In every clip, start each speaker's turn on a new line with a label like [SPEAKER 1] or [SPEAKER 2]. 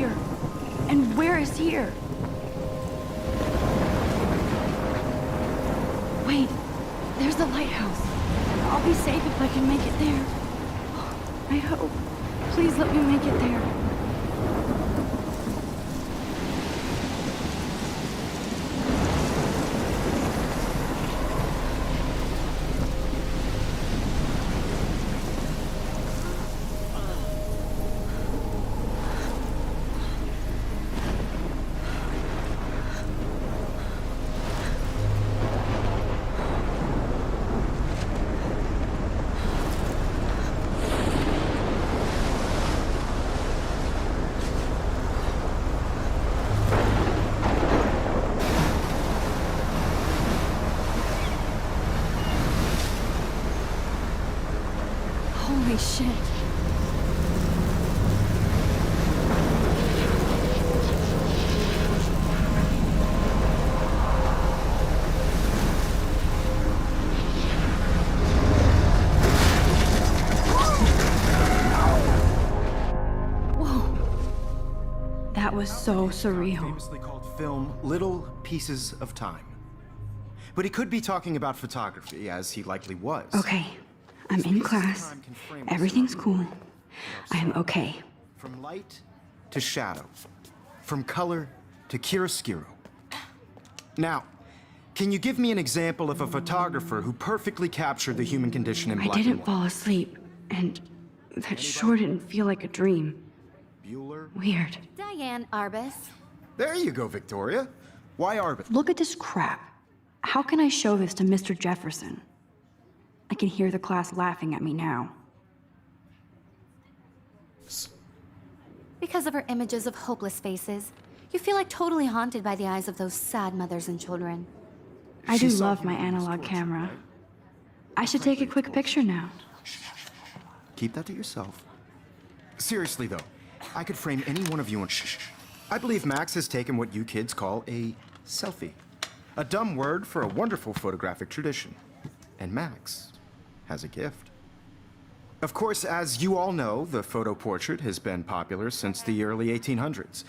[SPEAKER 1] here? And where is here? Wait, there's the lighthouse. I'll be safe if I can make it there. I hope. Please let me make it there. Holy shit. Whoa. That was so surreal.
[SPEAKER 2] Famously called film Little Pieces of Time. But he could be talking about photography, as he likely was.
[SPEAKER 1] Okay. I'm in class. Everything's cool. I'm okay.
[SPEAKER 2] From light to shadow. From color to chiaroscuro. Now, can you give me an example of a photographer who perfectly captured the human condition in black and white?
[SPEAKER 1] I didn't fall asleep, and that sure didn't feel like a dream.
[SPEAKER 2] Bueller?
[SPEAKER 1] Weird.
[SPEAKER 3] Diane Arbus.
[SPEAKER 2] There you go, Victoria. Why Arbus?
[SPEAKER 1] Look at this crap. How can I show this to Mr. Jefferson? I can hear the class laughing at me now.
[SPEAKER 3] Because of her images of hopeless faces, you feel like totally haunted by the eyes of those sad mothers and children.
[SPEAKER 1] I do love my analog camera. I should take a quick picture now.
[SPEAKER 2] Keep that to yourself. Seriously, though, I could frame any one of you and shh. I believe Max has taken what you kids call a selfie. A dumb word for a wonderful photographic tradition. And Max has a gift. Of course, as you all know, the photo portrait has been popular since the early 1800s.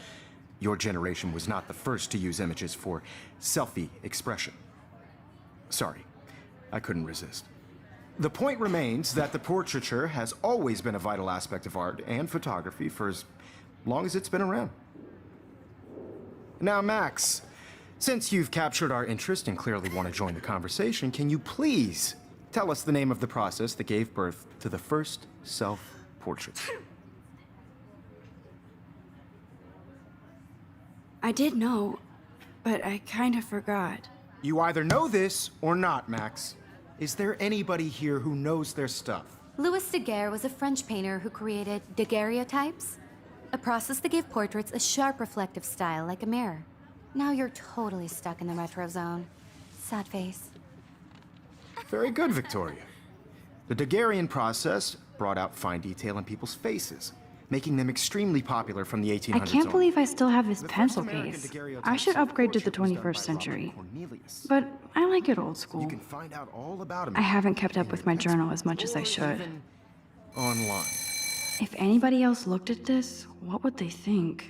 [SPEAKER 2] Your generation was not the first to use images for selfie expression. Sorry, I couldn't resist. The point remains that the portraiture has always been a vital aspect of art and photography for as long as it's been around. Now, Max, since you've captured our interest and clearly want to join the conversation, can you please tell us the name of the process that gave birth to the first self-portraits?
[SPEAKER 1] I did know, but I kind of forgot.
[SPEAKER 2] You either know this or not, Max. Is there anybody here who knows their stuff?
[SPEAKER 3] Louis Daguerre was a French painter who created daguerreotypes, a process that gave portraits a sharp reflective style like a mirror. Now you're totally stuck in the retro zone. Sad face.
[SPEAKER 2] Very good, Victoria. The Daguerrean process brought out fine detail in people's faces, making them extremely popular from the 1800s
[SPEAKER 1] I can't
[SPEAKER 2] on.
[SPEAKER 1] believe I still have this
[SPEAKER 2] The
[SPEAKER 1] pencil
[SPEAKER 2] first American
[SPEAKER 1] case.
[SPEAKER 2] daguerreotype
[SPEAKER 1] I should upgrade to the
[SPEAKER 2] portrait was done
[SPEAKER 1] 21st
[SPEAKER 2] by
[SPEAKER 1] century.
[SPEAKER 2] Robert Cornelius.
[SPEAKER 1] But I like it old school.
[SPEAKER 2] You can find out all about him.
[SPEAKER 1] I haven't kept up with my journal as much as I
[SPEAKER 2] or
[SPEAKER 1] should.
[SPEAKER 2] even online.
[SPEAKER 1] If anybody else looked at this, what would they think?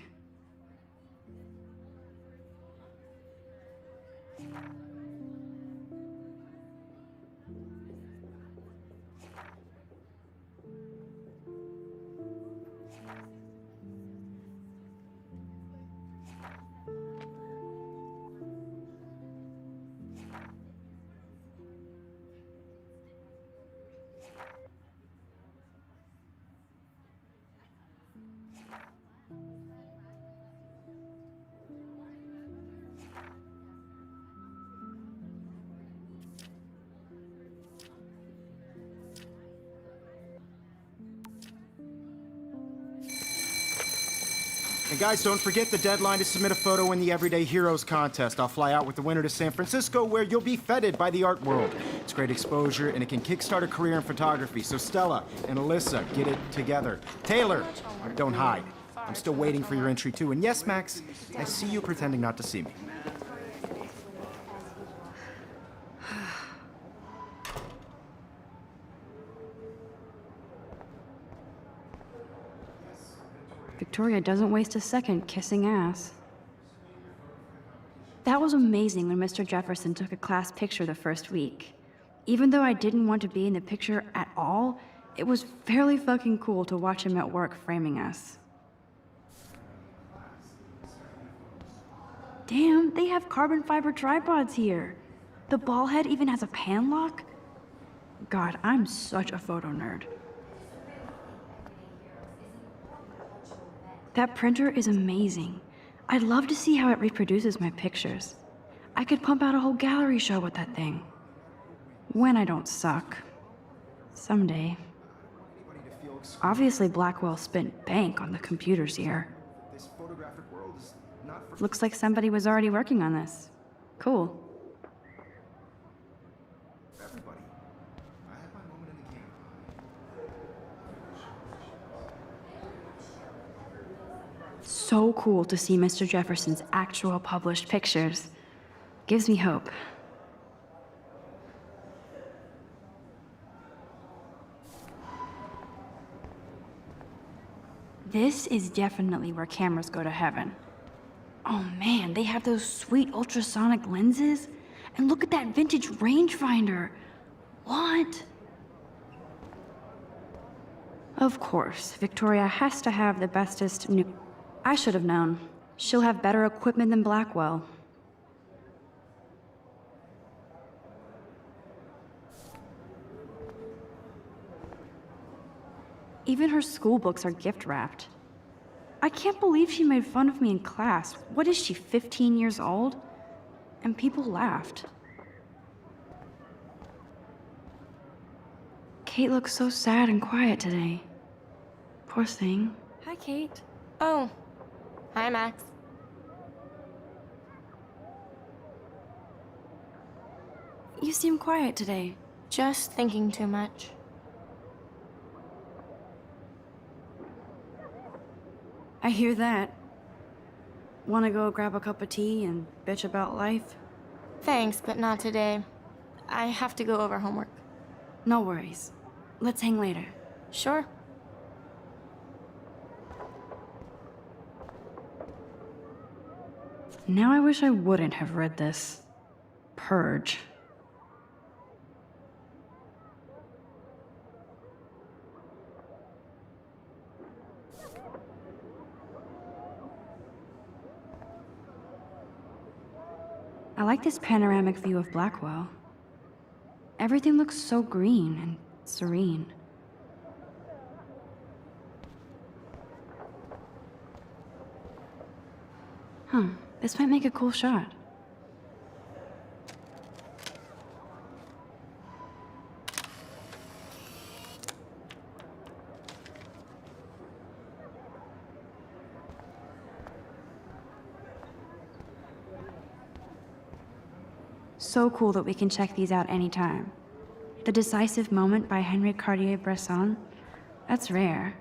[SPEAKER 2] And guys, don't forget the deadline to submit a photo in the Everyday Heroes contest. I'll fly out with the winner to San Francisco, where you'll be feted by the art world. It's great exposure, and it can kickstart a career in photography. So Stella and Alyssa, get it together. Taylor, don't hide. I'm still waiting for your entry, too. And yes, Max, I see you pretending not to see me.
[SPEAKER 1] Victoria doesn't waste a second kissing ass. That was amazing when Mr. Jefferson took a class picture the first week. Even though I didn't want to be in the picture at all, it was fairly fucking cool to watch him at work framing us. Damn, they have carbon fiber tripods here. The ball head even has a pan lock. God, I'm such a photo nerd. That printer is amazing. I'd love to see how it reproduces my pictures. I could pump out a whole gallery show with that thing. When I don't suck. Someday. Obviously, Blackwell spent bank on the computers here.
[SPEAKER 2] This photographic world is not for
[SPEAKER 1] Looks like somebody was already working on this. Cool.
[SPEAKER 2] everybody. I had my moment in the game.
[SPEAKER 1] So cool to see Mr. Jefferson's actual published pictures. Gives me hope. This is definitely where cameras go to heaven. Oh man, they have those sweet ultrasonic lenses. And look at that vintage rangefinder. What? Of course, Victoria has to have the bestest new... I should have known. She'll have better equipment than Blackwell. Even her school books are gift-wrapped. I can't believe she made fun of me in class. What is she, 15 years old? And people laughed. Kate looks so sad and quiet today. Poor thing. Hi, Kate.
[SPEAKER 4] Oh, hi, Max.
[SPEAKER 1] You seem quiet today.
[SPEAKER 4] Just thinking too much.
[SPEAKER 1] I hear that. Wanna go grab a cup of tea and bitch about life?
[SPEAKER 4] Thanks, but not today. I have to go over homework.
[SPEAKER 1] No worries. Let's hang later.
[SPEAKER 4] Sure.
[SPEAKER 1] Now I wish I wouldn't have read this. Purge. I like this panoramic view of Blackwell. Everything looks so green and serene. Huh, this might make a cool shot. So cool that we can check these out anytime. The Decisive Moment by Henri Cartier-Bresson? That's rare.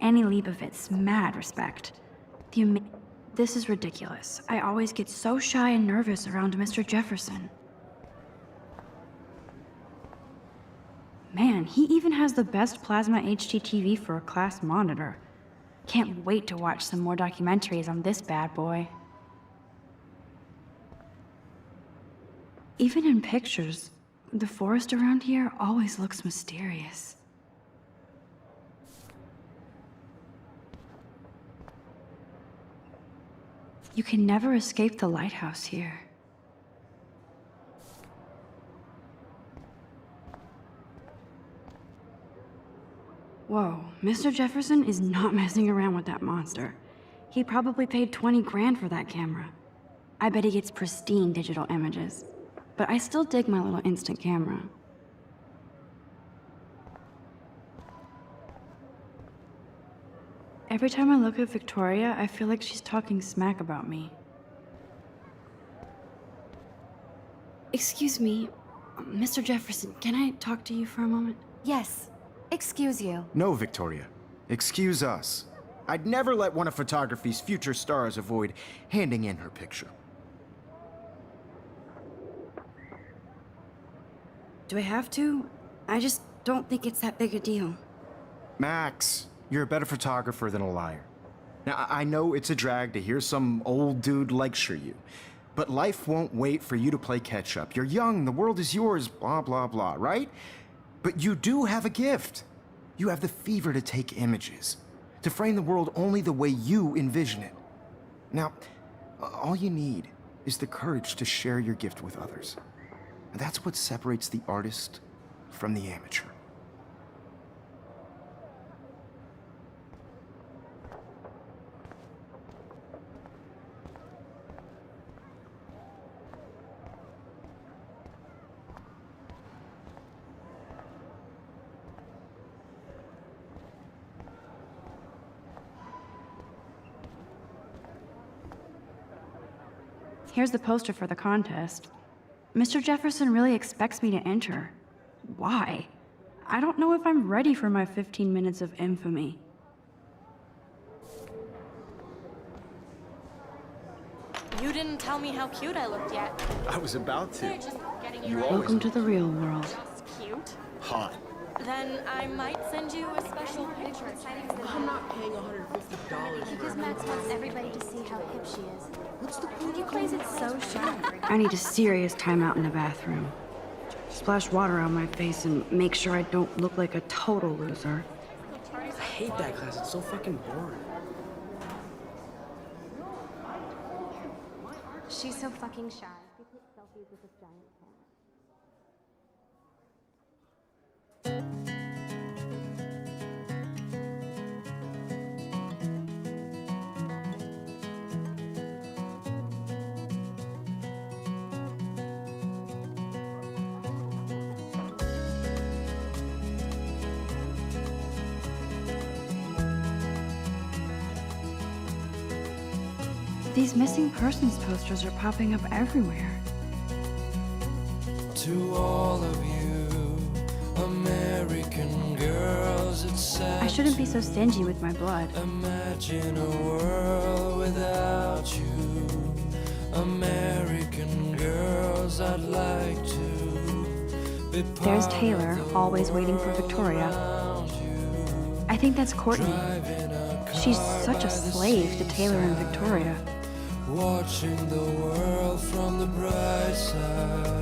[SPEAKER 1] Annie Leibovitz, mad respect. This is ridiculous. I always get so shy and nervous around Mr. Jefferson. Man, he even has the best plasma HDTV for a class monitor. Can't wait to watch some more documentaries on this bad boy. Even in pictures, the forest around here always looks mysterious. You can never escape the lighthouse here. Whoa, Mr. Jefferson is not messing around with that monster. He probably paid 20 grand for that camera. I bet he gets pristine digital images. But I still dig my little instant camera. Every time I look at Victoria, I feel like she's talking smack about me. Excuse me, Mr. Jefferson, can I talk to you for a moment?
[SPEAKER 3] Yes. Excuse you.
[SPEAKER 2] No, Victoria. Excuse us. I'd never let one of photography's future stars avoid handing in her picture.
[SPEAKER 1] Do I have to? I just don't think it's that big a deal.
[SPEAKER 2] Max, you're a better photographer than a liar. Now, I know it's a drag to hear some old dude lecture you, but life won't wait for you to play catch-up. You're young, the world is yours, blah, blah, blah, right? But you do have a gift. You have the fever to take images, to frame the world only the way you envision it. Now, all you need is the courage to share your gift with others. And that's what separates the artist from the amateur.
[SPEAKER 1] Here's the poster for the contest. Mr. Jefferson really expects me to enter. Why? I don't know if I'm ready for my 15 minutes of infamy.
[SPEAKER 4] You didn't tell me how cute I looked yet.
[SPEAKER 2] I was about to.
[SPEAKER 4] They're just getting
[SPEAKER 2] You
[SPEAKER 4] you right.
[SPEAKER 1] Welcome to the real world.
[SPEAKER 4] Just cute.
[SPEAKER 2] Hot.
[SPEAKER 4] Then I might send you a special picture.
[SPEAKER 5] I'm not paying $150
[SPEAKER 6] Because Max wants everybody to see how hip she is.
[SPEAKER 5] What's the point
[SPEAKER 6] He plays it so sharp.
[SPEAKER 1] I need a serious timeout in the bathroom. Splash water on my face and make sure I don't look like a total loser.
[SPEAKER 5] I hate that class. It's so fucking boring.
[SPEAKER 6] She's so fucking shy. They take selfies with this giant cat.
[SPEAKER 1] These missing persons posters are popping up everywhere.
[SPEAKER 7] To all of you American girls, it's sad
[SPEAKER 1] I shouldn't be so stingy with my blood.
[SPEAKER 7] to imagine a world without you. American girls, I'd like to be part
[SPEAKER 1] There's Taylor,
[SPEAKER 7] of the
[SPEAKER 1] always waiting for
[SPEAKER 7] world
[SPEAKER 1] Victoria.
[SPEAKER 7] around you.
[SPEAKER 1] I think that's Courtney.
[SPEAKER 7] Driving a car
[SPEAKER 1] She's such a
[SPEAKER 7] by the
[SPEAKER 1] slave to Taylor and
[SPEAKER 7] seaside,
[SPEAKER 1] Victoria.
[SPEAKER 7] watching the world from the bright side.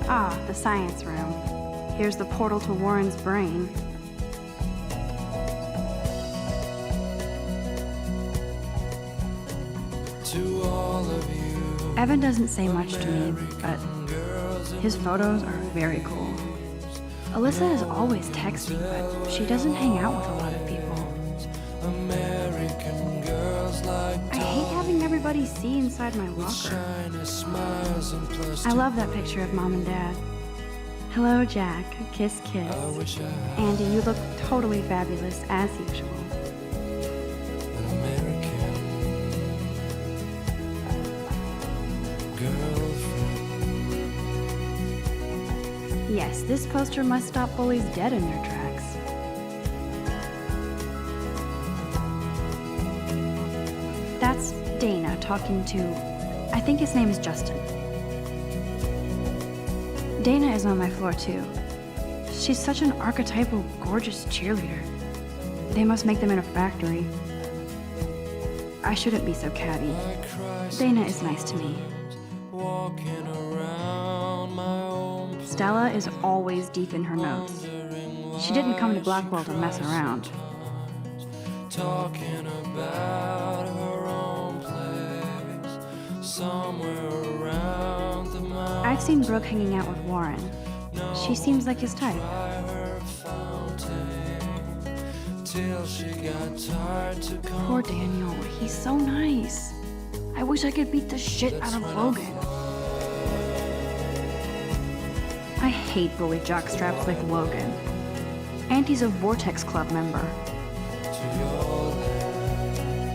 [SPEAKER 1] Ah, the science room. Here's the portal to Warren's brain.
[SPEAKER 7] To all of you
[SPEAKER 1] Evan doesn't say much to me, but
[SPEAKER 7] girls in
[SPEAKER 1] his photos are very cool. Alyssa is always texting, but she doesn't hang out with a lot of people.
[SPEAKER 7] American girls like
[SPEAKER 1] I hate having everybody see inside my locker.
[SPEAKER 7] shiny smiles and plastic.
[SPEAKER 1] I love that picture of Mom and Dad. Hello, Jack. Kiss, kiss.
[SPEAKER 7] I wish I had
[SPEAKER 1] Andy, you look totally fabulous, as usual.
[SPEAKER 7] an American girlfriend.
[SPEAKER 1] Yes, this poster must stop bullies dead in their tracks. That's Dana talking to, I think his name is Justin. Dana is on my floor too. She's such an archetypal, gorgeous cheerleader. They must make them in a factory. I shouldn't be so catty.
[SPEAKER 7] I cry
[SPEAKER 1] Dana is nice to me.
[SPEAKER 7] walking around my own place,
[SPEAKER 1] Stella is always deep in her notes.
[SPEAKER 7] wondering
[SPEAKER 1] She didn't come to
[SPEAKER 7] why
[SPEAKER 1] Blackwell
[SPEAKER 7] she
[SPEAKER 1] to mess
[SPEAKER 7] cries
[SPEAKER 1] around.
[SPEAKER 7] sometimes, talking about her own place somewhere around the mountain.
[SPEAKER 1] I've seen Brooke hanging out with Warren. She seems like his type.
[SPEAKER 7] By her fountain till she got tired to come.
[SPEAKER 1] Poor Daniel, he's so nice. I wish I could beat the shit out of Logan. I hate bully jockstraps like Logan. And he's a Vortex Club member.
[SPEAKER 7] to your land.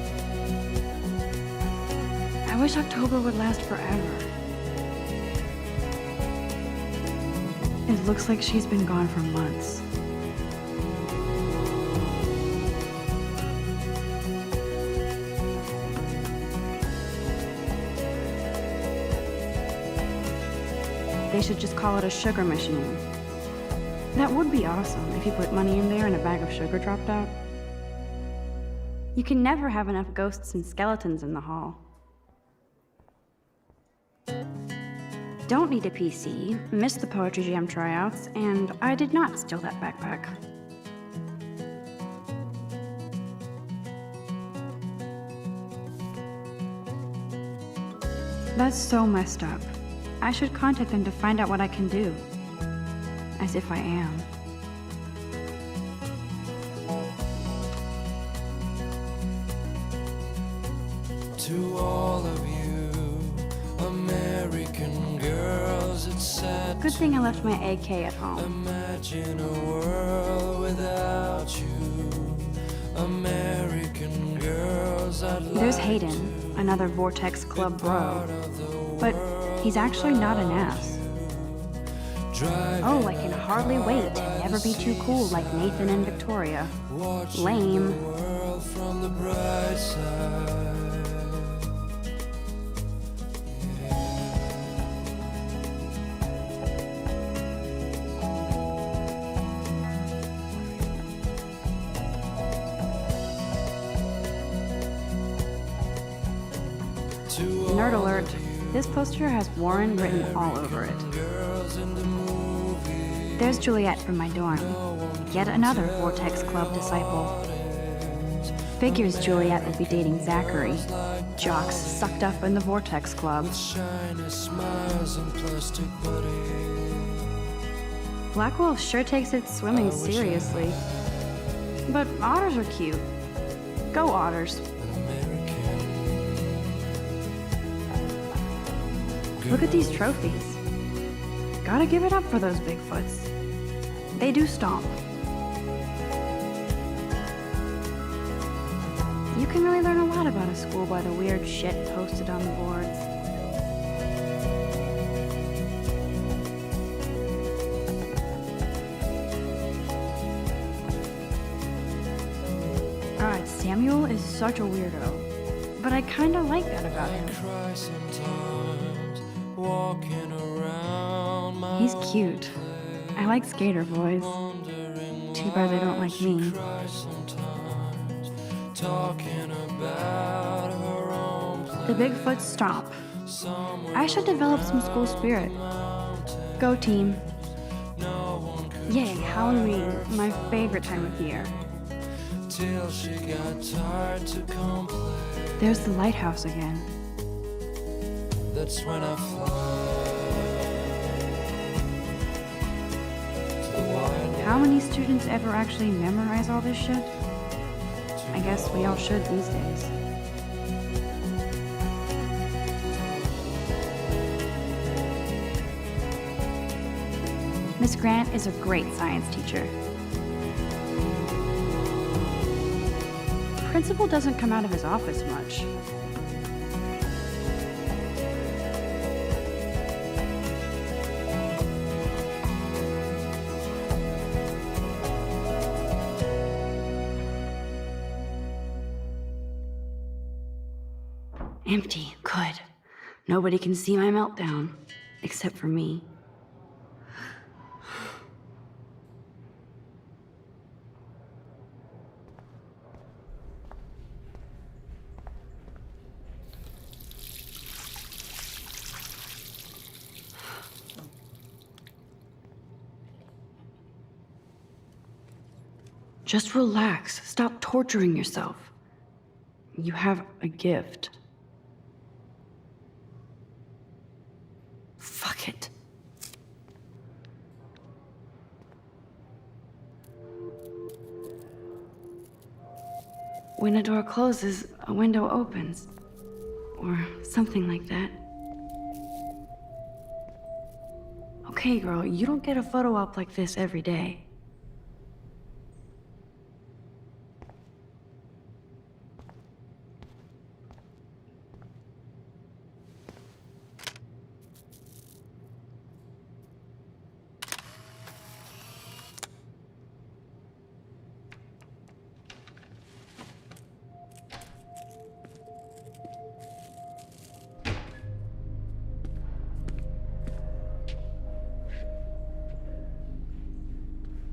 [SPEAKER 1] I wish October would last forever. It looks like she's been gone for months. They should just call it a sugar machine. That would be awesome if you put money in there and a bag of sugar dropped out. You can never have enough ghosts and skeletons in the hall. Don't need a PC, missed the Poetry Jam tryouts, and I did not steal that backpack. That's so messed up. I should contact them to find out what I can do. As if I am.
[SPEAKER 7] To all of you American girls, it's sad
[SPEAKER 1] Good thing I left my AK at
[SPEAKER 7] to
[SPEAKER 1] home.
[SPEAKER 7] imagine a world without you. American girls, I'd like
[SPEAKER 1] There's Hayden, another Vortex Club bro. But he's actually not an ass. Oh, I can hardly wait to never be too cool like Nathan and Victoria. Lame.
[SPEAKER 7] world from the bright side.
[SPEAKER 1] Nerd alert. This poster has Warren written all over it. There's Juliet from my dorm. Yet another Vortex Club disciple. Figures Juliet would be dating Zachary. Jocks sucked up in the Vortex Club.
[SPEAKER 7] Shiny smiles and plastic buddies.
[SPEAKER 1] Blackwell sure takes its swimming seriously. But otters are cute. Go otters. Look at these trophies. Gotta give it up for those Bigfoots. They do stomp. You can really learn a lot about a school by the weird shit posted on the boards. Alright, Samuel is such a weirdo. But I kinda like that about him.
[SPEAKER 7] Cry sometimes, walking around my
[SPEAKER 1] He's cute. I like skater boys. Too bad they don't like me.
[SPEAKER 7] cry sometimes, talking about her own
[SPEAKER 1] The Bigfoot stomp. I should develop some school spirit. Go team. Yay, Halloween, my favorite time of year.
[SPEAKER 7] till she got tired to complain.
[SPEAKER 1] There's the lighthouse again.
[SPEAKER 7] That's when I fly to the wide
[SPEAKER 1] How many students ever actually memorize all this shit? I guess we all should these days. Miss Grant is a great science teacher. Principal doesn't come out of his office much. Empty. Good. Nobody can see my meltdown. Except for me. Just relax. Stop torturing yourself. You have a gift. Fuck it. When a door closes, a window opens. Or something like that. Okay, girl, you don't get a photo op like this every day.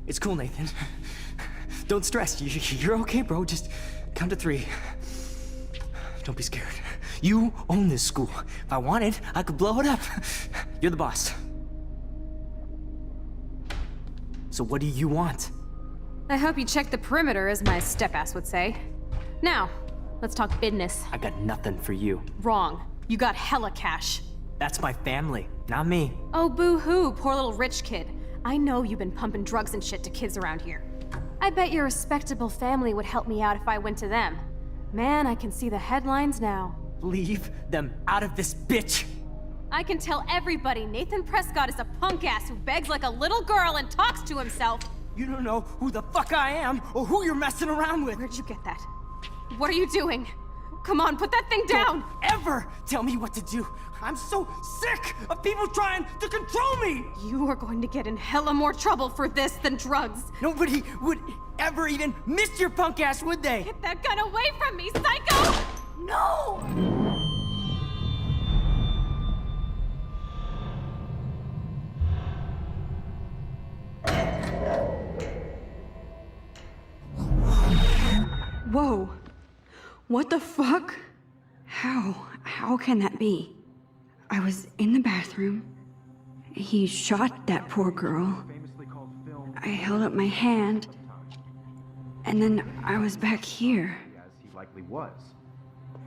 [SPEAKER 8] It's cool, Nathan. Don't stress. You're okay, bro. Just count to 3. Don't be scared. You own this school. If I wanted, I could blow it up. You're the boss. So what do you want?
[SPEAKER 9] I hope you check the perimeter, as my step-ass would say. Now, let's talk business.
[SPEAKER 8] I got nothing for you.
[SPEAKER 9] Wrong. You got hella cash.
[SPEAKER 8] That's my family, not me.
[SPEAKER 9] Oh, boo-hoo, poor little rich kid. I know you've been pumping drugs and shit to kids around here. I bet your respectable family would help me out if I went to them. Man, I can see the headlines now.
[SPEAKER 8] Leave them out of this bitch!
[SPEAKER 9] I can tell everybody Nathan Prescott is a punk ass who begs like a little girl and talks to himself.
[SPEAKER 8] You don't know who the fuck I am or who you're messing around with.
[SPEAKER 9] Where'd you get that? What are you doing? Come on, put that thing down!
[SPEAKER 8] Don't ever tell me what to do. I'm so sick of people trying to control me!
[SPEAKER 9] You are going to get in hella more trouble for this than drugs.
[SPEAKER 8] Nobody would ever even miss your punk ass, would they?
[SPEAKER 9] Get that gun away from me, psycho!
[SPEAKER 8] No!
[SPEAKER 1] Whoa. What the fuck? How can that be? I was in the bathroom. He shot that poor girl. I held up my hand. And then I was back here.
[SPEAKER 2] As he likely was.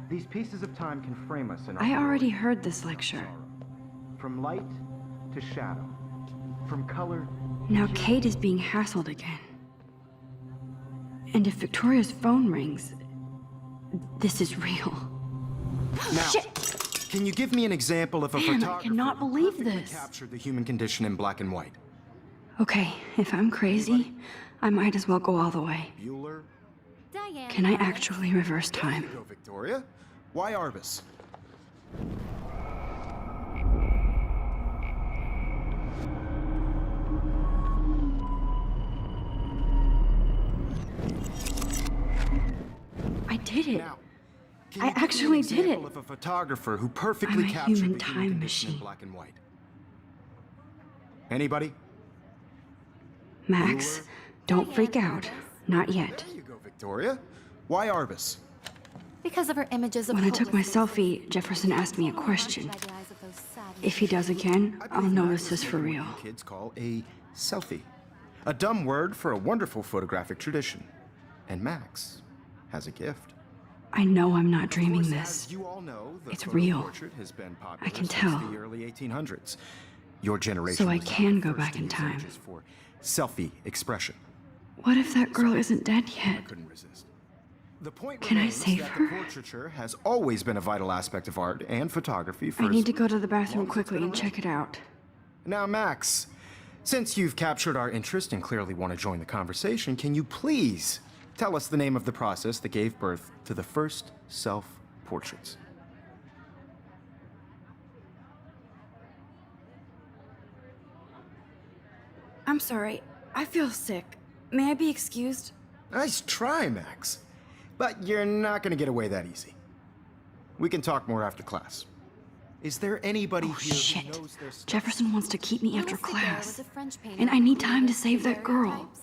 [SPEAKER 2] These pieces of time can frame us in our
[SPEAKER 1] I already
[SPEAKER 2] glory.
[SPEAKER 1] heard this lecture.
[SPEAKER 2] From light to shadow. From color.
[SPEAKER 1] Now Kate is being hassled again. And if Victoria's phone rings, this is real.
[SPEAKER 2] Now,
[SPEAKER 1] Shit!
[SPEAKER 2] can you give me an example of a
[SPEAKER 1] Man, I
[SPEAKER 2] photographer
[SPEAKER 1] cannot
[SPEAKER 2] who
[SPEAKER 1] believe
[SPEAKER 2] perfectly
[SPEAKER 1] this.
[SPEAKER 2] captured the human condition in black and white?
[SPEAKER 1] Okay, if I'm crazy, I might as well go all the way.
[SPEAKER 2] Bueller?
[SPEAKER 3] Diane.
[SPEAKER 1] Can I actually reverse time?
[SPEAKER 2] There you go, Victoria. Why Arbus?
[SPEAKER 1] I did it.
[SPEAKER 2] Now, can
[SPEAKER 1] I
[SPEAKER 2] you give me an
[SPEAKER 1] actually did
[SPEAKER 2] example
[SPEAKER 1] it.
[SPEAKER 2] of a photographer who perfectly
[SPEAKER 1] I'm a
[SPEAKER 2] captured
[SPEAKER 1] human
[SPEAKER 2] the
[SPEAKER 1] time
[SPEAKER 2] human condition in
[SPEAKER 1] machine.
[SPEAKER 2] black and white? Anybody?
[SPEAKER 1] Max, don't freak out. Not yet.
[SPEAKER 2] There you go, Victoria. Why Arbus?
[SPEAKER 3] Because of her images of
[SPEAKER 1] When I took my
[SPEAKER 3] hopelessness.
[SPEAKER 1] selfie, Jefferson asked me a question.
[SPEAKER 3] By the eyes of those sad
[SPEAKER 1] If he does again, I'll know this is for real.
[SPEAKER 2] What you kids call a selfie. A dumb word for a wonderful photographic tradition. And Max has a gift.
[SPEAKER 1] I know I'm not
[SPEAKER 2] Of
[SPEAKER 1] dreaming
[SPEAKER 2] course,
[SPEAKER 1] this.
[SPEAKER 2] as you all know, the
[SPEAKER 1] It's
[SPEAKER 2] photo
[SPEAKER 1] real.
[SPEAKER 2] portrait has been popular
[SPEAKER 1] I can
[SPEAKER 2] since
[SPEAKER 1] tell.
[SPEAKER 2] the early 1800s. Your generation
[SPEAKER 1] So I
[SPEAKER 2] was not
[SPEAKER 1] can
[SPEAKER 2] the
[SPEAKER 1] go
[SPEAKER 2] first
[SPEAKER 1] back
[SPEAKER 2] to
[SPEAKER 1] in
[SPEAKER 2] use
[SPEAKER 1] time.
[SPEAKER 2] images for selfie expression.
[SPEAKER 1] What if that girl isn't dead
[SPEAKER 2] I
[SPEAKER 1] yet?
[SPEAKER 2] couldn't resist. The point
[SPEAKER 1] Can I
[SPEAKER 2] remains
[SPEAKER 1] save
[SPEAKER 2] that
[SPEAKER 1] her?
[SPEAKER 2] the portraiture has always been a vital aspect of art and photography for
[SPEAKER 1] I
[SPEAKER 2] as
[SPEAKER 1] need to go to the bathroom
[SPEAKER 2] long as it's
[SPEAKER 1] quickly
[SPEAKER 2] been
[SPEAKER 1] and
[SPEAKER 2] around.
[SPEAKER 1] check it out.
[SPEAKER 2] Now, Max, since you've captured our interest and clearly want to join the conversation, can you please tell us the name of the process that gave birth to the first self-portraits?
[SPEAKER 1] I'm sorry. I feel sick. May I be excused?
[SPEAKER 2] Nice try, Max. But you're not going to get away that easy. We can talk more after class. Is there anybody
[SPEAKER 1] Oh,
[SPEAKER 2] here
[SPEAKER 1] shit.
[SPEAKER 2] who knows their stuff?
[SPEAKER 1] Jefferson wants to keep me after
[SPEAKER 3] Louis Daguerre
[SPEAKER 1] class.
[SPEAKER 3] was a French painter
[SPEAKER 1] And I
[SPEAKER 3] who
[SPEAKER 1] need time to
[SPEAKER 3] created
[SPEAKER 1] save that girl.
[SPEAKER 3] daguerreotypes,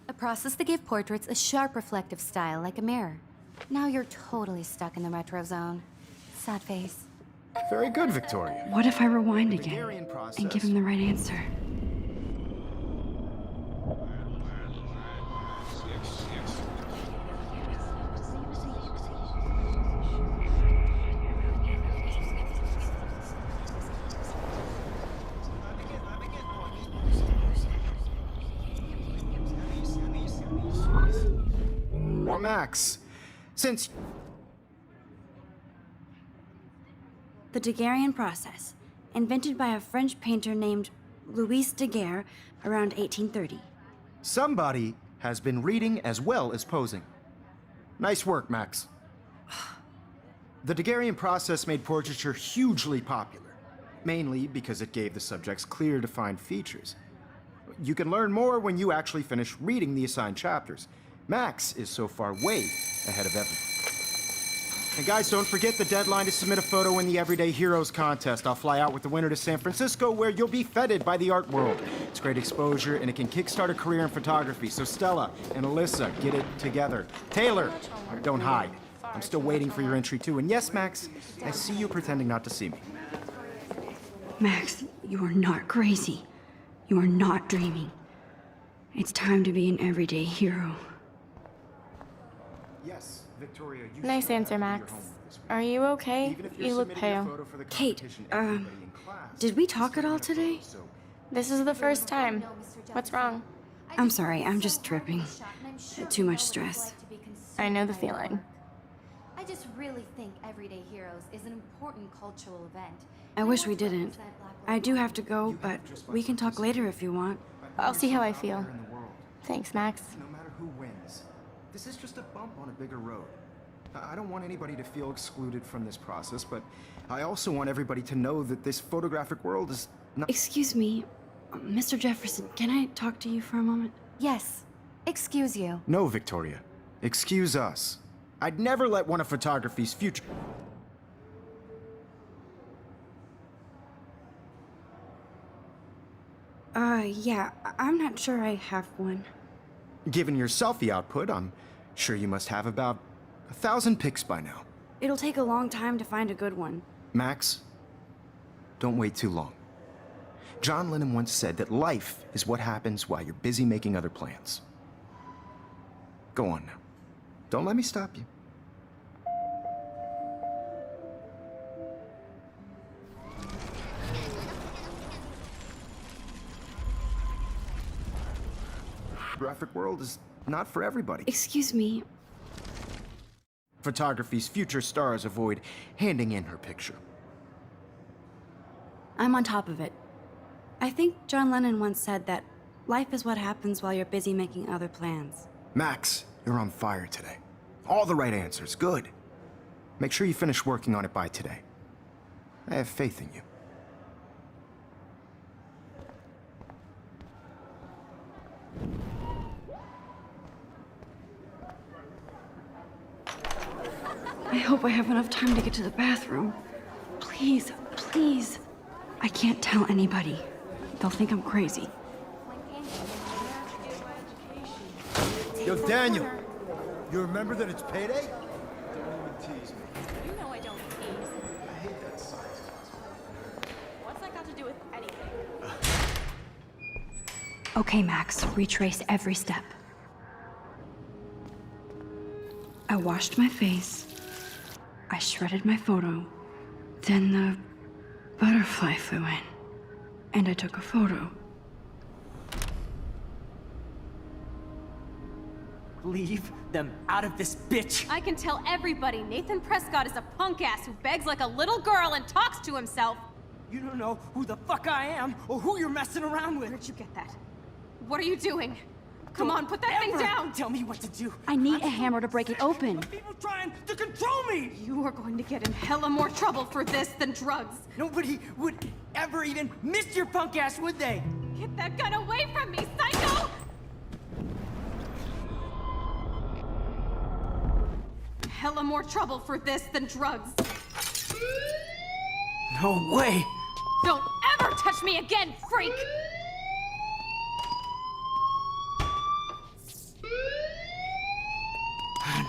[SPEAKER 3] a process that gave portraits a sharp reflective style like a mirror. Now you're totally stuck in the retro zone. Sad face.
[SPEAKER 2] Very good, Victoria.
[SPEAKER 1] What if I rewind
[SPEAKER 2] Daguerrean
[SPEAKER 1] again
[SPEAKER 2] process.
[SPEAKER 1] and give him the right answer?
[SPEAKER 2] Well, Max, since
[SPEAKER 1] The Daguerrean process, invented by a French painter named Louis Daguerre around 1830.
[SPEAKER 2] somebody has been reading as well as posing. Nice work, Max. The Daguerrean process made portraiture hugely popular, mainly because it gave the subjects clear, defined features. You can learn more when you actually finish reading the assigned chapters. Max is so far way ahead of everyone. And guys, don't forget the deadline to submit a photo in the Everyday Heroes contest. I'll fly out with the winner to San Francisco, where you'll be feted by the art world. It's great exposure, and it can kickstart a career in photography. So Stella and Alyssa, get it together. Taylor, don't hide. I'm still waiting for your entry, too. And yes, Max, I see you pretending not to see me.
[SPEAKER 1] Max, you are not crazy. You are not dreaming. It's time to be an everyday hero.
[SPEAKER 2] Yes, Victoria, you
[SPEAKER 4] Nice
[SPEAKER 2] still
[SPEAKER 4] answer,
[SPEAKER 2] have to do your
[SPEAKER 4] Max.
[SPEAKER 2] homework this week.
[SPEAKER 4] Are you okay?
[SPEAKER 2] Even if you're
[SPEAKER 4] You look
[SPEAKER 2] submitting your
[SPEAKER 4] pale.
[SPEAKER 2] photo for the
[SPEAKER 1] Kate,
[SPEAKER 2] competition, everybody in class
[SPEAKER 1] did we
[SPEAKER 2] is
[SPEAKER 1] talk at
[SPEAKER 2] submitting
[SPEAKER 1] all
[SPEAKER 2] a photo,
[SPEAKER 1] today?
[SPEAKER 2] so
[SPEAKER 4] This is the first time. What's wrong?
[SPEAKER 1] I'm sorry, I'm just tripping. Too much stress.
[SPEAKER 4] I know the feeling.
[SPEAKER 3] I just really think Everyday Heroes is an important cultural event.
[SPEAKER 1] I wish we didn't. I do have to go, but we can talk later if you want.
[SPEAKER 4] I'll see how I feel.
[SPEAKER 2] in the world,
[SPEAKER 4] Thanks, Max.
[SPEAKER 2] no matter who wins, this is just a bump on a bigger road. I don't want anybody to feel excluded from this process, but I also want everybody to know that this photographic world is not...
[SPEAKER 1] Excuse me, Mr. Jefferson, can I talk to you for a moment?
[SPEAKER 3] Yes. Excuse you.
[SPEAKER 2] No, Victoria. Excuse us. I'd never let one of photography's future...
[SPEAKER 1] Yeah, I'm not sure I have one.
[SPEAKER 2] Given your selfie output, I'm sure you must have about 1,000 pics by now.
[SPEAKER 1] It'll take a long time to find a good one.
[SPEAKER 2] Max, don't wait too long. John Lennon once said that life is what happens while you're busy making other plans. Go on now. Don't let me stop you. Graphic world is not for everybody.
[SPEAKER 1] Excuse me,
[SPEAKER 2] Photography's future stars avoid handing in her picture.
[SPEAKER 1] I'm on top of it. I think John Lennon once said that life is what happens while you're busy making other plans.
[SPEAKER 2] Max, you're on fire today. All the right answers, good. Make sure you finish working on it by today. I have faith in you.
[SPEAKER 1] I hope I have enough time to get to the bathroom. Please, please. I can't tell anybody. They'll think I'm crazy.
[SPEAKER 10] Yo, Daniel, you remember that it's payday?
[SPEAKER 11] You know I don't tease. I hate that science class. What's that got to do with anything?
[SPEAKER 1] Okay, Max, retrace every step. I washed my face. I shredded my photo. Then the butterfly flew in. And I took a photo.
[SPEAKER 8] Leave them out of this bitch!
[SPEAKER 9] I can tell everybody Nathan Prescott is a punk ass who begs like a little girl and talks to himself.
[SPEAKER 8] You don't know who the fuck I am or who you're messing around with.
[SPEAKER 9] Where'd you get that? What are you doing? Come on, put that thing
[SPEAKER 8] Ever
[SPEAKER 9] down!
[SPEAKER 8] Tell me what to do.
[SPEAKER 1] I need a hammer to break it open.
[SPEAKER 8] People trying to control me!
[SPEAKER 9] You are going to get in hella more trouble for this than drugs.
[SPEAKER 8] Nobody would ever even miss your punk ass, would they?
[SPEAKER 9] Get that gun away from me, psycho! Hella more trouble for this than drugs.
[SPEAKER 8] No way!
[SPEAKER 9] Don't ever touch me again, freak!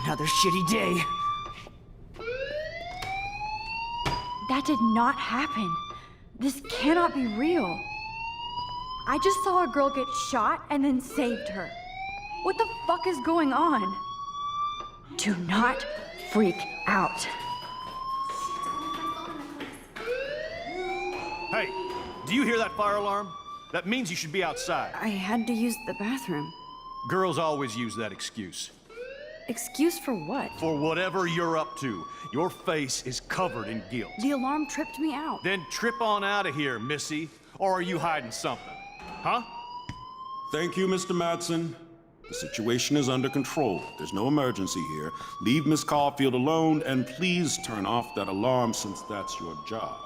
[SPEAKER 8] Another shitty day.
[SPEAKER 1] That did not happen. This cannot be real. I just saw a girl get shot and then saved her. What the fuck is going on? Do not freak out.
[SPEAKER 10] Hey, do you hear that fire alarm? That means you should be outside.
[SPEAKER 1] I had to use the bathroom.
[SPEAKER 10] Girls always use that excuse.
[SPEAKER 1] Excuse for what?
[SPEAKER 10] For whatever you're up to, your face is covered in guilt.
[SPEAKER 1] The alarm tripped me out.
[SPEAKER 10] Then trip on out of here, Missy. Or are you hiding something? Huh?
[SPEAKER 12] Thank you, Mr. Madsen. The situation is under control. There's no emergency here. Leave Miss Caulfield alone, and please turn off that alarm since that's your job.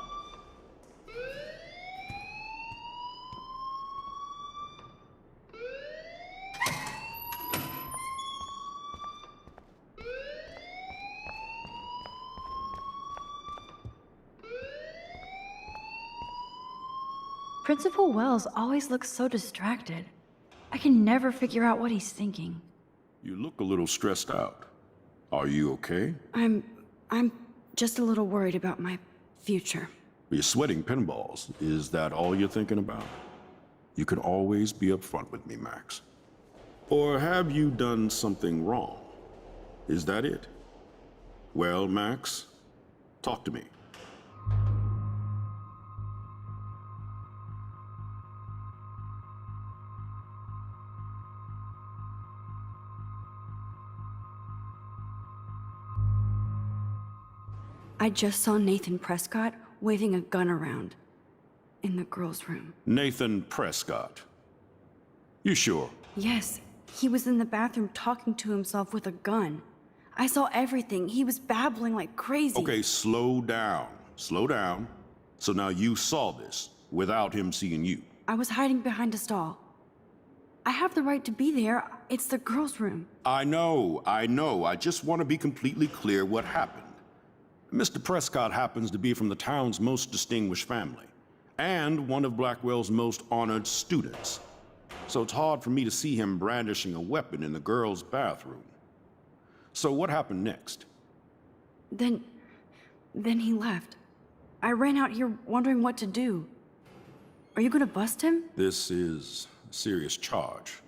[SPEAKER 1] Principal Wells always looks so distracted. I can never figure out what he's thinking.
[SPEAKER 12] You look a little stressed out. Are you okay?
[SPEAKER 1] I'm just a little worried about my future.
[SPEAKER 12] You're sweating pinballs. Is that all you're thinking about? You can always be upfront with me, Max. Or have you done something wrong? Is that it? Well, Max, talk to me.
[SPEAKER 1] I just saw Nathan Prescott waving a gun around in the girls' room.
[SPEAKER 12] Nathan Prescott. You sure?
[SPEAKER 1] Yes, he was in the bathroom talking to himself with a gun. I saw everything. He was babbling like crazy.
[SPEAKER 12] Okay, slow down. Slow down. So now you saw this without him seeing you.
[SPEAKER 1] I was hiding behind a stall. I have the right to be there. It's the girls' room.
[SPEAKER 12] I know. I just want to be completely clear what happened. Mr. Prescott happens to be from the town's most distinguished family, and one of Blackwell's most honored students. So it's hard for me to see him brandishing a weapon in the girls' bathroom. So what happened next?
[SPEAKER 1] Then he left. I ran out here wondering what to do. Are you gonna bust him?
[SPEAKER 12] This is a serious charge.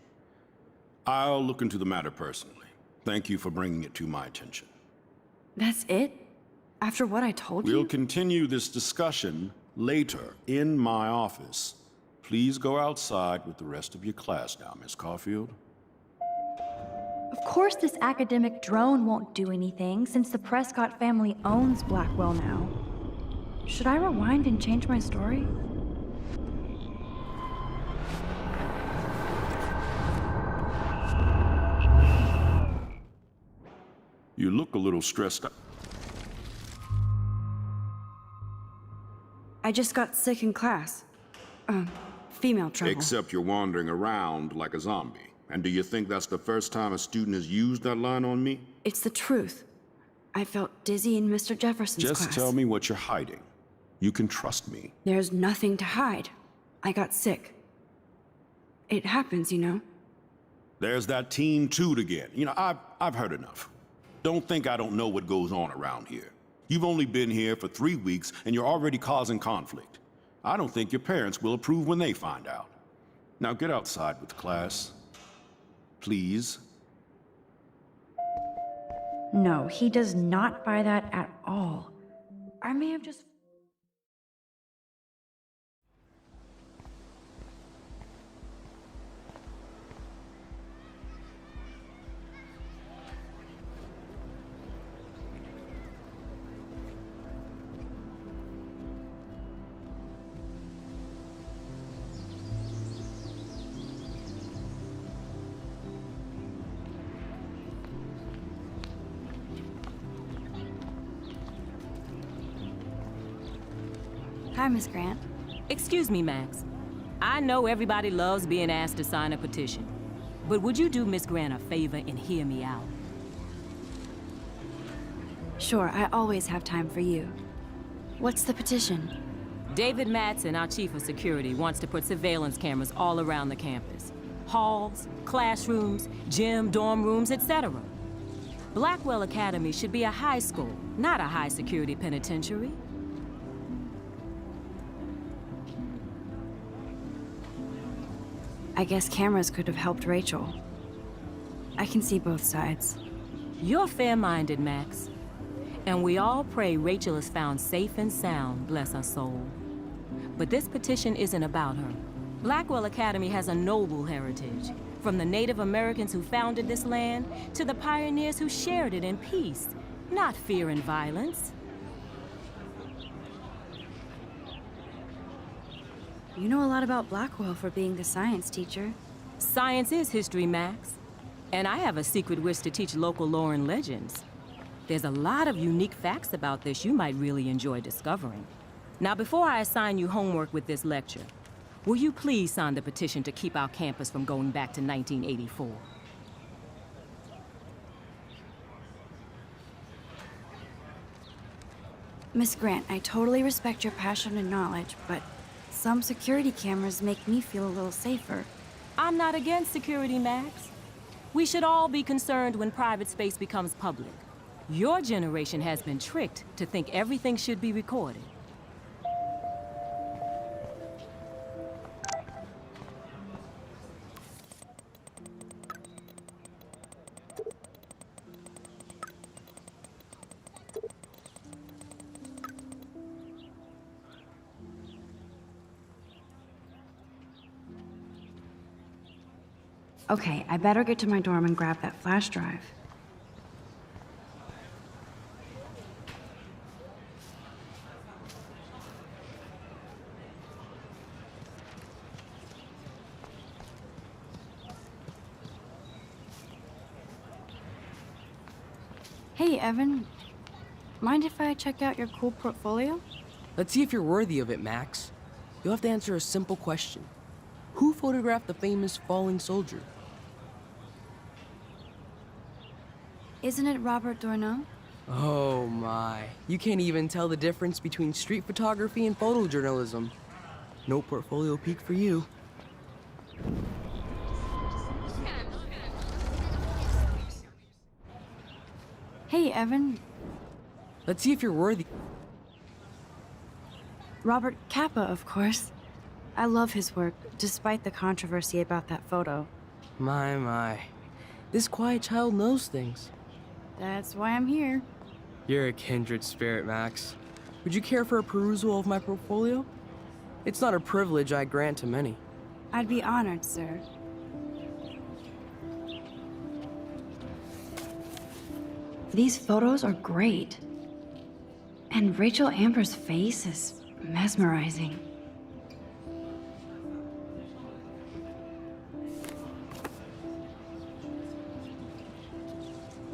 [SPEAKER 12] I'll look into the matter personally. Thank you for bringing it to my attention.
[SPEAKER 1] That's it? After what I told you?
[SPEAKER 12] We'll continue this discussion later in my office. Please go outside with the rest of your class now, Miss Caulfield.
[SPEAKER 6] Of course this academic drone won't do anything since the Prescott family owns Blackwell now.
[SPEAKER 1] Should I rewind and change my story?
[SPEAKER 12] You look a little stressed out.
[SPEAKER 1] I just got sick in class. Female trouble.
[SPEAKER 12] Except you're wandering around like a zombie. And do you think that's the first time a student has used that line on me?
[SPEAKER 1] It's the truth. I felt dizzy in Mr. Jefferson's class.
[SPEAKER 12] Just tell me what you're hiding. You can trust me.
[SPEAKER 1] There's nothing to hide. I got sick. It happens, you know.
[SPEAKER 12] There's that teen toot again. You know, I've heard enough. Don't think I don't know what goes on around here. You've only been here for 3 weeks, and you're already causing conflict. I don't think your parents will approve when they find out. Now get outside with class. Please.
[SPEAKER 1] No, he does not buy that at all. I may have just... Hi, Miss Grant.
[SPEAKER 13] Excuse me, Max. I know everybody loves being asked to sign a petition, but would you do Miss Grant a favor and hear me out?
[SPEAKER 1] Sure, I always have time for you. What's the petition?
[SPEAKER 13] David Madsen, our chief of security, wants to put surveillance cameras all around the campus. Halls, classrooms, gym, dorm rooms, etc. Blackwell Academy should be a high school, not a high-security penitentiary.
[SPEAKER 1] I guess cameras could have helped Rachel. I can see both sides.
[SPEAKER 13] You're fair-minded, Max. And we all pray Rachel is found safe and sound, bless her soul. But this petition isn't about her. Blackwell Academy has a noble heritage, from the Native Americans who founded this land to the pioneers who shared it in peace, not fear and violence.
[SPEAKER 1] You know a lot about Blackwell for being the science teacher.
[SPEAKER 13] Science is history, Max. And I have a secret wish to teach local lore and legends. There's a lot of unique facts about this you might really enjoy discovering. Now, before I assign you homework with this lecture, will you please sign the petition to keep our campus from going back to 1984?
[SPEAKER 1] Miss Grant, I totally respect your passion and knowledge, but Some security cameras make me feel a little safer.
[SPEAKER 13] I'm not against security, Max. We should all be concerned when private space becomes public. Your generation has been tricked to think everything should be recorded.
[SPEAKER 1] Okay, I better get to my dorm and grab that flash drive. Hey, Evan. Mind if I check out your cool portfolio?
[SPEAKER 5] Let's see if you're worthy of it, Max. You'll have to answer a simple question. Who photographed the famous falling soldier?
[SPEAKER 1] Isn't it Robert Doisneau?
[SPEAKER 5] Oh my. You can't even tell the difference between street photography and photojournalism. No portfolio peek for you.
[SPEAKER 1] Hey, Evan.
[SPEAKER 5] Let's see if you're worthy.
[SPEAKER 1] Robert Capa, of course. I love his work, despite the controversy about that photo.
[SPEAKER 5] My. This quiet child knows things.
[SPEAKER 1] That's why I'm here.
[SPEAKER 5] You're a kindred spirit, Max. Would you care for a perusal of my portfolio? It's not a privilege I grant to many.
[SPEAKER 1] I'd be honored, sir. These photos are great. And Rachel Amber's face is mesmerizing.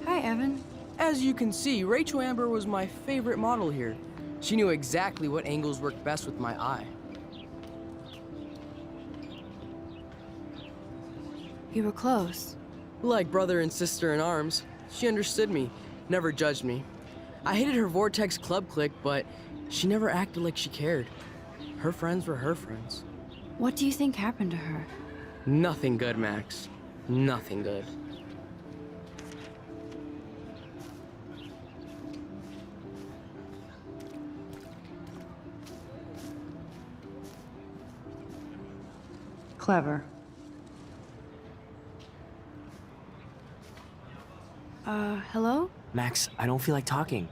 [SPEAKER 1] Hi, Evan.
[SPEAKER 5] As you can see, Rachel Amber was my favorite model here. She knew exactly what angles worked best with my eye.
[SPEAKER 1] You were close.
[SPEAKER 5] Like brother and sister in arms, she understood me, never judged me. I hated her Vortex Club clique, but she never acted like she cared. Her friends were her friends.
[SPEAKER 1] What do you think happened to her?
[SPEAKER 5] Nothing good, Max. Nothing good.
[SPEAKER 1] Clever. Hello?
[SPEAKER 8] Max, I don't feel like talking.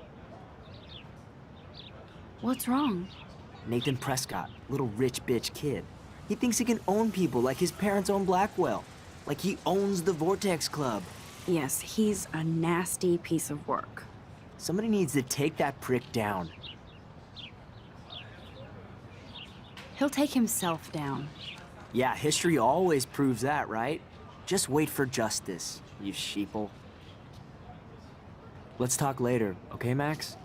[SPEAKER 1] What's wrong?
[SPEAKER 8] Nathan Prescott, little rich bitch kid. He thinks he can own people like his parents own Blackwell. Like he owns the Vortex Club.
[SPEAKER 1] Yes, he's a nasty piece of work.
[SPEAKER 8] Somebody needs to take that prick down.
[SPEAKER 1] He'll take himself down.
[SPEAKER 8] Yeah, history always proves that, right? Just wait for justice, you sheeple. Let's talk later, okay, Max?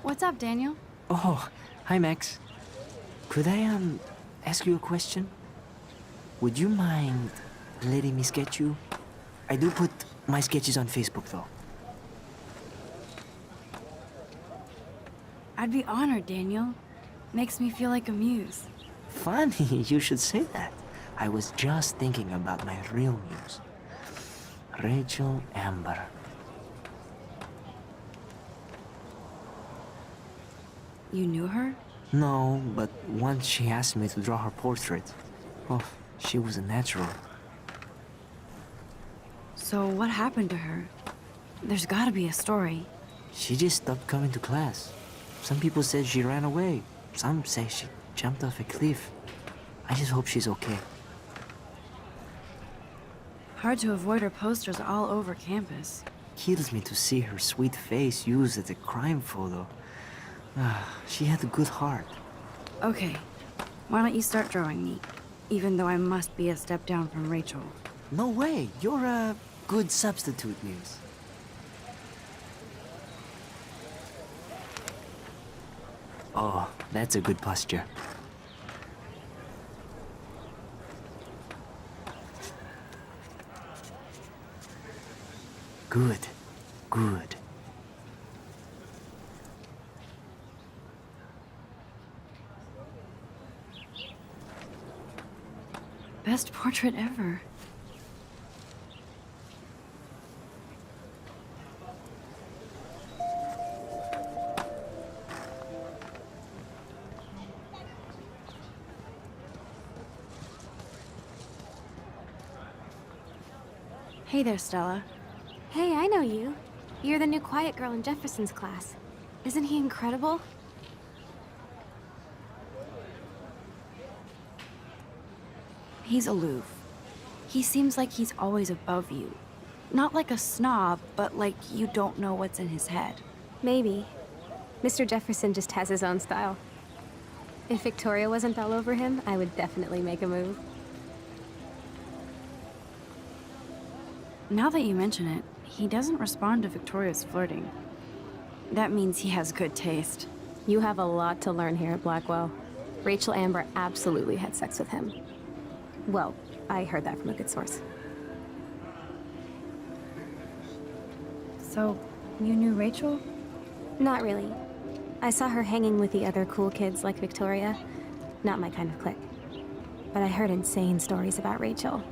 [SPEAKER 1] What's up, Daniel?
[SPEAKER 8] Oh, hi, Max. Could I, ask you a question? Would you mind letting me sketch you? I do put my sketches on Facebook, though.
[SPEAKER 1] I'd be honored, Daniel. Makes me feel like a muse.
[SPEAKER 8] Funny, you should say that. I was just thinking about my real muse. Rachel Amber.
[SPEAKER 1] You knew her?
[SPEAKER 8] No, but once she asked me to draw her portrait. Oh, she was a natural.
[SPEAKER 1] So what happened to her? There's gotta be a story.
[SPEAKER 8] She just stopped coming to class. Some people said she ran away. Some say she jumped off a cliff. I just hope she's okay.
[SPEAKER 1] Hard to avoid her posters all over campus.
[SPEAKER 8] Kills me to see her sweet face used as a crime photo. She had a good heart.
[SPEAKER 1] Okay, why don't you start drawing me? Even though I must be a step down from Rachel.
[SPEAKER 8] No way, you're a good substitute, Muse. Oh, that's a good posture. Good. Good.
[SPEAKER 1] Best portrait ever. Hey there, Stella.
[SPEAKER 9] Hey, I know you. You're the new quiet girl in Jefferson's class. Isn't he incredible?
[SPEAKER 1] He's aloof. He seems like he's always above you. Not like a snob, but like you don't know what's in his head.
[SPEAKER 9] Maybe. Mr. Jefferson just has his own style. If Victoria wasn't all over him, I would definitely make a move.
[SPEAKER 1] Now that you mention it, he doesn't respond to Victoria's flirting. That means he has good taste.
[SPEAKER 9] You have a lot to learn here at Blackwell. Rachel Amber absolutely had sex with him. Well, I heard that from a good source.
[SPEAKER 1] So, you knew Rachel?
[SPEAKER 9] Not really. I saw her hanging with the other cool kids like Victoria. Not my kind of clique. But I heard insane stories about Rachel.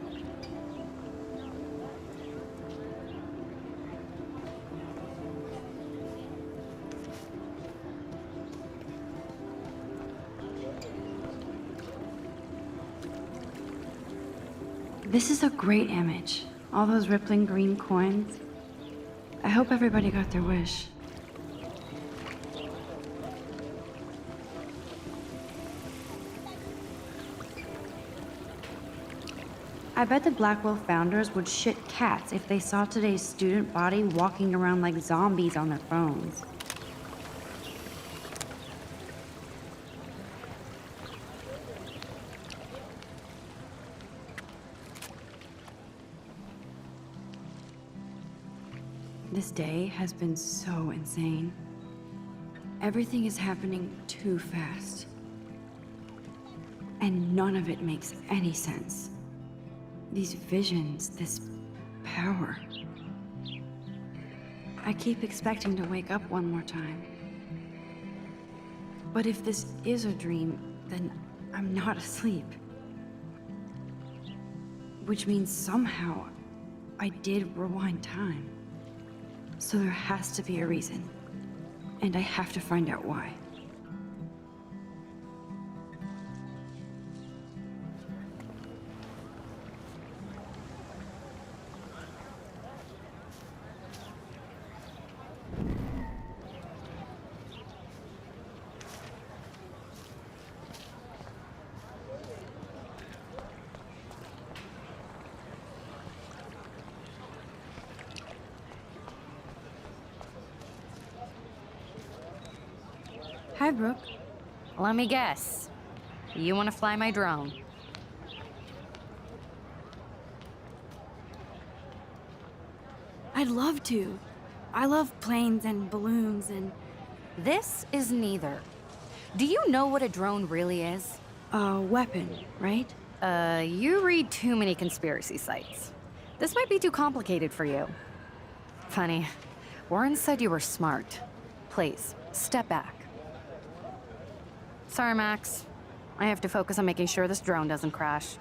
[SPEAKER 1] This is a great image. All those rippling green coins. I hope everybody got their wish. I bet the Blackwell founders would shit cats if they saw today's student body walking around like zombies on their phones. This day has been so insane. Everything is happening too fast. And none of it makes any sense. These visions, this power. I keep expecting to wake up one more time. But if this is a dream, then I'm not asleep. Which means somehow I did rewind time. So there has to be a reason. And I have to find out why. Hi, Brooke.
[SPEAKER 3] Let me guess. You want to fly my drone?
[SPEAKER 1] I'd love to. I love planes and balloons and...
[SPEAKER 3] This is neither. Do you know what a drone really is?
[SPEAKER 1] A weapon, right?
[SPEAKER 3] You read too many conspiracy sites. This might be too complicated for you. Funny. Warren said you were smart. Please, step back. Sorry, Max. I have to focus on making sure this drone doesn't crash.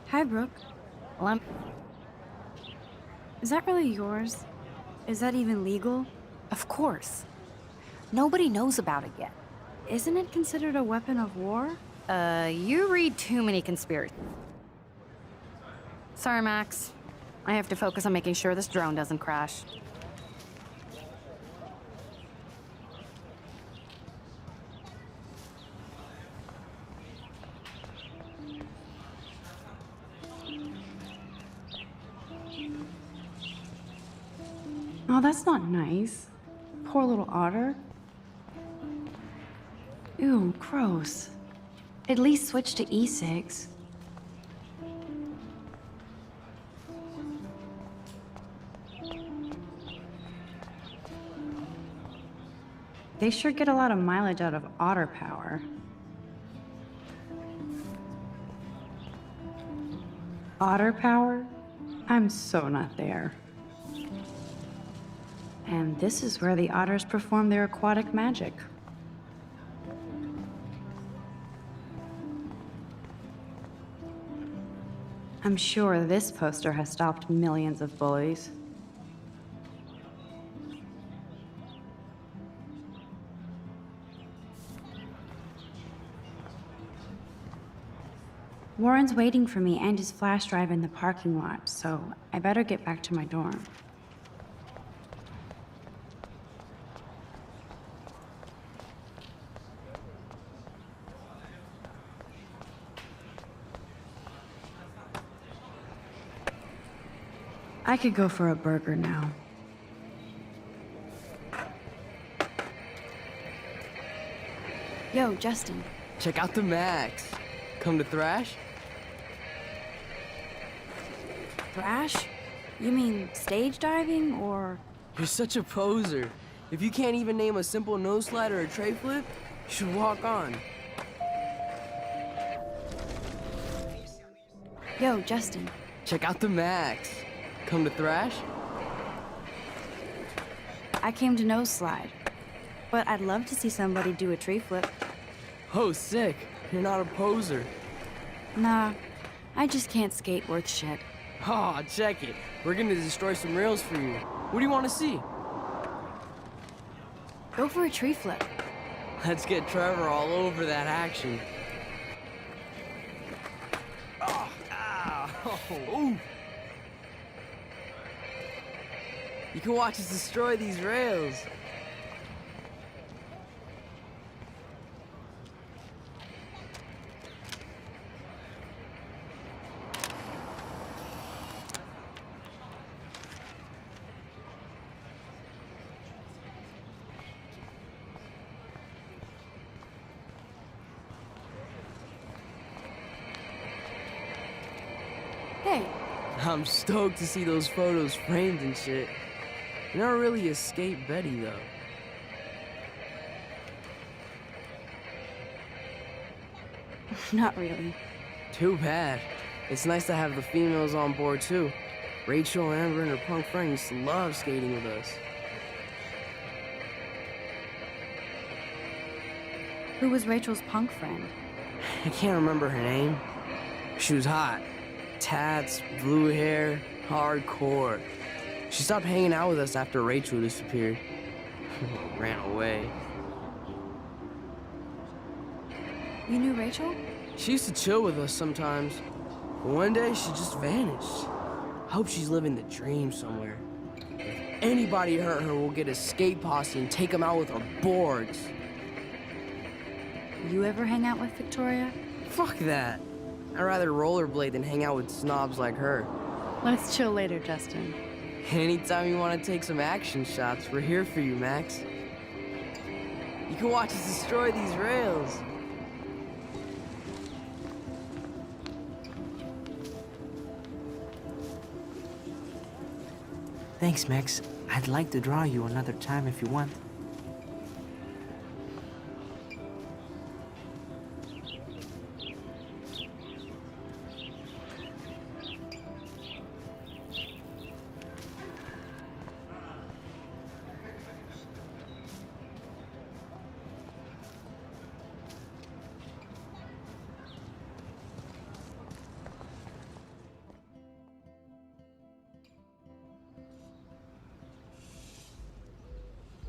[SPEAKER 1] Hi, Brooke. Is that really yours? Is that even legal?
[SPEAKER 3] Of course. Nobody knows about it yet.
[SPEAKER 1] Isn't it considered a weapon of war?
[SPEAKER 3] You read too many conspiracies. Sorry, Max. I have to focus on making sure this drone doesn't crash.
[SPEAKER 1] Oh, that's not nice. Poor little otter. Ew, gross. At least switch to e-cigs. They sure get a lot of mileage out of otter power. Otter power? I'm so not there. And this is where the otters perform their aquatic magic. I'm sure this poster has stopped millions of bullies. Warren's waiting for me and his flash drive in the parking lot, so I better get back to my dorm. I could go for a burger now. Yo, Justin.
[SPEAKER 5] Check out the Max. Come to thrash?
[SPEAKER 1] Thrash? You mean stage diving, or...?
[SPEAKER 5] You're such a poser. If you can't even name a simple nose slide or a tray flip, you should walk on.
[SPEAKER 1] Yo, Justin.
[SPEAKER 5] Check out the Max. Come to thrash?
[SPEAKER 1] I came to nose slide, but I'd love to see somebody do a tree flip.
[SPEAKER 5] Oh, sick. You're not a poser.
[SPEAKER 1] Nah, I just can't skate worth shit.
[SPEAKER 5] Oh, check it. We're gonna destroy some rails for you. What do you want to see?
[SPEAKER 1] Go for a tree flip.
[SPEAKER 5] Let's get Trevor all over that action. Oh, ow. Ooh. You can watch us destroy these rails.
[SPEAKER 1] Hey.
[SPEAKER 5] I'm stoked to see those photos framed and shit. You never really escaped Betty, though.
[SPEAKER 1] Not really.
[SPEAKER 5] Too bad. It's nice to have the females on board, too. Rachel, Amber, and her punk friend used to love skating with us.
[SPEAKER 1] Who was Rachel's punk friend?
[SPEAKER 5] I can't remember her name. She was hot. Tats, blue hair, hardcore. She stopped hanging out with us after Rachel disappeared. Ran away.
[SPEAKER 1] You knew Rachel?
[SPEAKER 5] She used to chill with us sometimes. But one day, she just vanished. I hope she's living the dream somewhere. If anybody hurt her, we'll get a skate posse and take them out with our boards.
[SPEAKER 1] You ever hang out with Victoria?
[SPEAKER 5] Fuck that. I'd rather rollerblade than hang out with snobs like her.
[SPEAKER 1] Let's chill later, Justin.
[SPEAKER 5] Anytime you want to take some action shots, we're here for you, Max. You can watch us destroy these rails.
[SPEAKER 8] Thanks, Max. I'd like to draw you another time if you want.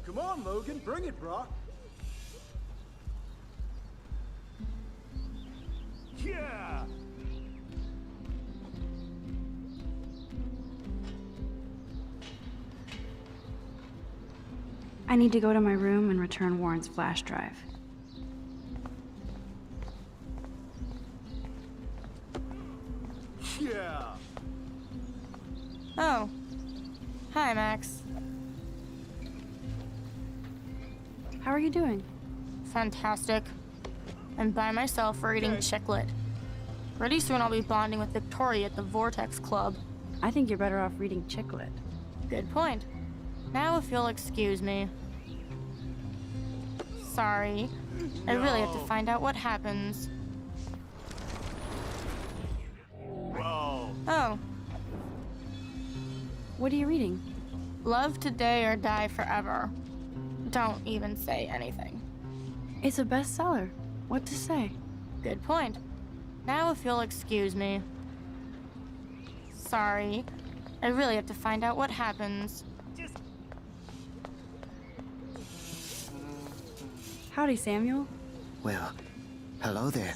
[SPEAKER 10] Come on, Logan, bring it, brah. Yeah!
[SPEAKER 1] I need to go to my room and return Warren's flash drive.
[SPEAKER 10] Yeah!
[SPEAKER 4] Oh. Hi, Max.
[SPEAKER 1] How are you doing?
[SPEAKER 4] Fantastic. I'm by myself reading Chicklet. Pretty soon I'll be bonding with Victoria at the Vortex Club.
[SPEAKER 1] I think you're better off reading Chicklet.
[SPEAKER 4] Good point. Now if you'll excuse me. Sorry. I really have to find out what happens.
[SPEAKER 10] Whoa!
[SPEAKER 4] Oh,
[SPEAKER 1] What are you reading?
[SPEAKER 4] Love Today or Die Forever. Don't even say anything.
[SPEAKER 1] It's a bestseller. What to say?
[SPEAKER 4] Good point. Now if you'll excuse me. Sorry. I really have to find out what happens.
[SPEAKER 1] Howdy, Samuel.
[SPEAKER 2] Well, hello there.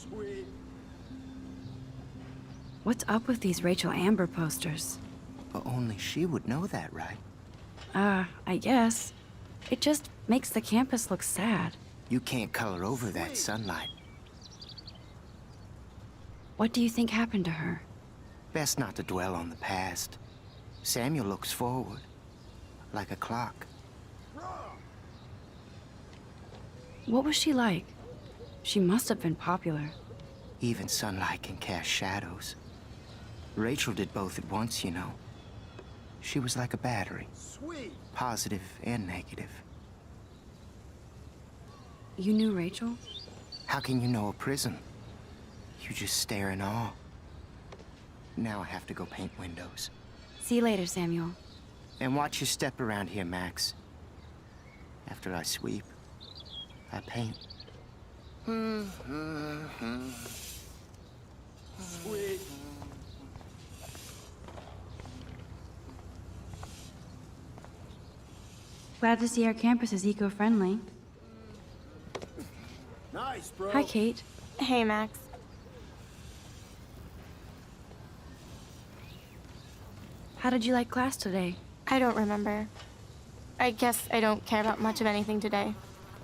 [SPEAKER 1] What's up with these Rachel Amber posters?
[SPEAKER 2] But only she would know that, right?
[SPEAKER 1] I guess. It just makes the campus look sad.
[SPEAKER 2] You can't color over that sunlight.
[SPEAKER 1] What do you think happened to her?
[SPEAKER 2] Best not to dwell on the past. Samuel looks forward, like a clock.
[SPEAKER 1] What was she like? She must have been popular.
[SPEAKER 2] Even sunlight can cast shadows. Rachel did both at once, you know. She was like a battery.
[SPEAKER 10] Sweet.
[SPEAKER 2] Positive and negative.
[SPEAKER 1] You knew Rachel?
[SPEAKER 2] How can you know a prism? You just stare in awe. Now I have to go paint windows.
[SPEAKER 1] See you later, Samuel.
[SPEAKER 2] And watch your step around here, Max. After I sweep, I paint.
[SPEAKER 10] Sweet.
[SPEAKER 1] Glad to see our campus is eco-friendly.
[SPEAKER 10] Nice, bro.
[SPEAKER 1] Hi, Kate.
[SPEAKER 4] Hey, Max.
[SPEAKER 1] How did you like class today?
[SPEAKER 4] I don't remember. I guess I don't care about much of anything today.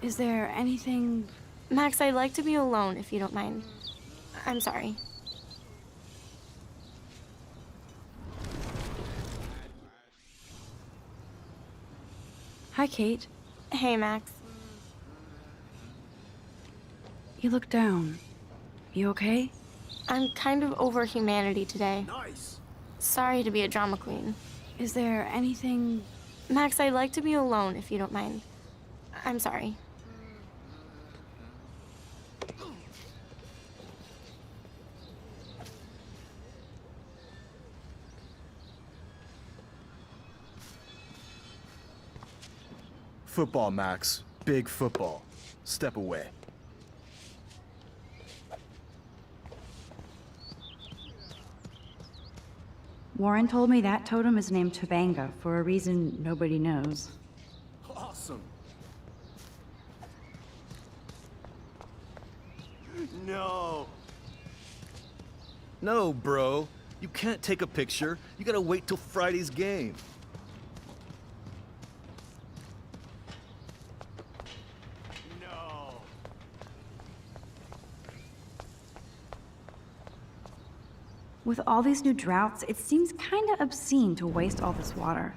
[SPEAKER 1] Is there anything...
[SPEAKER 4] Max, I'd like to be alone if you don't mind. I'm sorry.
[SPEAKER 1] Hi, Kate.
[SPEAKER 4] Hey, Max.
[SPEAKER 1] You look down. You okay?
[SPEAKER 4] I'm kind of over humanity today.
[SPEAKER 10] Nice.
[SPEAKER 4] Sorry to be a drama queen.
[SPEAKER 1] Is there anything...
[SPEAKER 4] Max, I'd like to be alone if you don't mind. I'm sorry.
[SPEAKER 10] Football, Max. Big football. Step away.
[SPEAKER 1] Warren told me that totem is named Tobanga for a reason nobody knows.
[SPEAKER 10] Awesome. No.
[SPEAKER 14] No, bro. You can't take a picture. You gotta wait till Friday's game.
[SPEAKER 10] No.
[SPEAKER 1] With all these new droughts, it seems kinda obscene to waste all this water.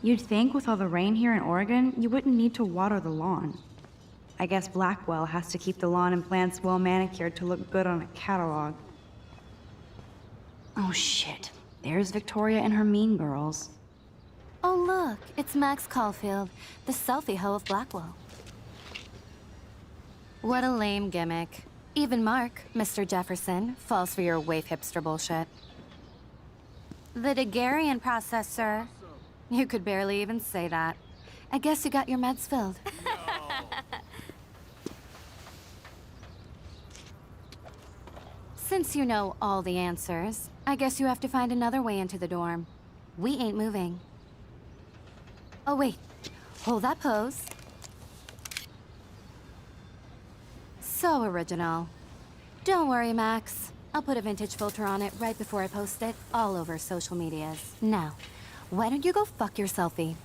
[SPEAKER 1] You'd think with all the rain here in Oregon, you wouldn't need to water the lawn. I guess Blackwell has to keep the lawn and plants well manicured to look good on a catalog. Oh shit, there's Victoria and her mean girls.
[SPEAKER 3] Oh, look, it's Max Caulfield, the selfie hoe of Blackwell. What a lame gimmick. Even Mark, Mr. Jefferson, falls for your waif hipster bullshit. The Daguerrean process, sir. You could barely even say that. I guess you got your meds filled. Since you know all the answers, I guess you have to find another way into the dorm. We ain't moving. Oh, wait. Hold that pose. So original. Don't worry, Max. I'll put a vintage filter on it right before I post it all over social medias. Now, why don't you go fuck your selfie?